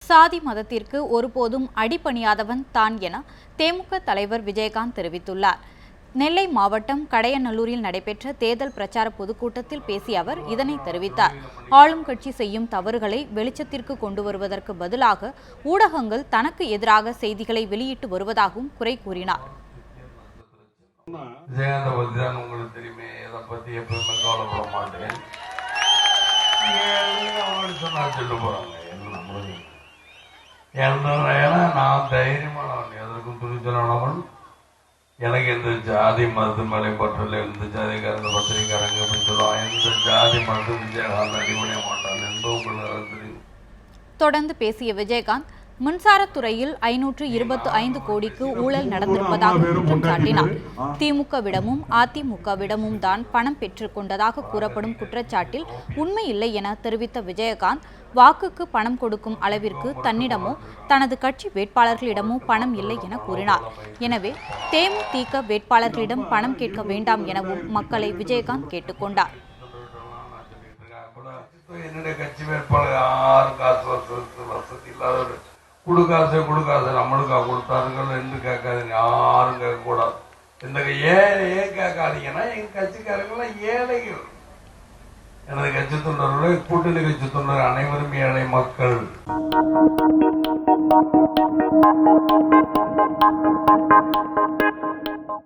சாதி மதத்திற்கு ஒருபோதும் அடிபணியாதவன் தான் என தேமுக தலைவர் விஜயகாந்த் தெரிவித்துள்ளார். நெல்லை மாவட்டம் கடையநல்லூரில் நடைபெற்ற தேர்தல் பிரச்சார பொதுக்கூட்டத்தில் பேசிய அவர் இதனை தெரிவித்தார். ஆளும் கட்சி செய்யும் தவறுகளை வெளிச்சத்திற்கு கொண்டு வருவதற்கு பதிலாக ஊடகங்கள் தனக்கு எதிராக செய்திகளை வெளியிட்டு வருவதாகவும் குறை கூறினார். நான் தைரியமானவன், எதற்கும் துணிச்சலானவன். எனக்கு எந்த ஜாதி மதத்து மேலே பற்றல, எந்த ஜாதிக்காரங்க பத்திரிக்காரங்க அப்படின்னு சொல்லுவாங்க. எந்த ஜாதி மதத்து விஜயகாந்த் அடிபணிய மாட்டான் என்பது உங்களுக்கு தெரியும். தொடர்ந்து பேசிய விஜயகாந்த் மின்சாரத்துறையில் 525 கோடிக்கு ஊழல் நடந்திருப்பதாக குற்றம் சாட்டினார். திமுகவிடமும் அதிமுகவிடமும் தான் பணம் பெற்றுக் கொண்டதாக கூறப்படும் குற்றச்சாட்டில் உண்மை இல்லை என தெரிவித்த விஜயகாந்த், வாக்குக்கு பணம் கொடுக்கும் அளவிற்கு தன்னிடமோ தனது கட்சி வேட்பாளர்களிடமோ பணம் இல்லை என கூறினார். எனவே தேமுதிக வேட்பாளர்களிடம் பணம் கேட்க வேண்டாம் எனவும் மக்களை விஜயகாந்த் கேட்டுக்கொண்டார். என்னுடைய கட்சி வேட்பாளர் யாரும் வசதி இல்லாதவர் கொடுக்காசு நம்மளுக்கா கொடுத்தாருங்கள் என்று கேட்காதீங்க, யாரும் கேட்கக்கூடாது. இந்த ஏன் கேட்காதீங்கன்னா எங்க கட்சிக்காரங்களாம் ஏழைகள். எனது கட்சி தொண்டர்களை கூட்டணி கட்சி தொண்டர் அனைவரும் ஏழை மக்கள்.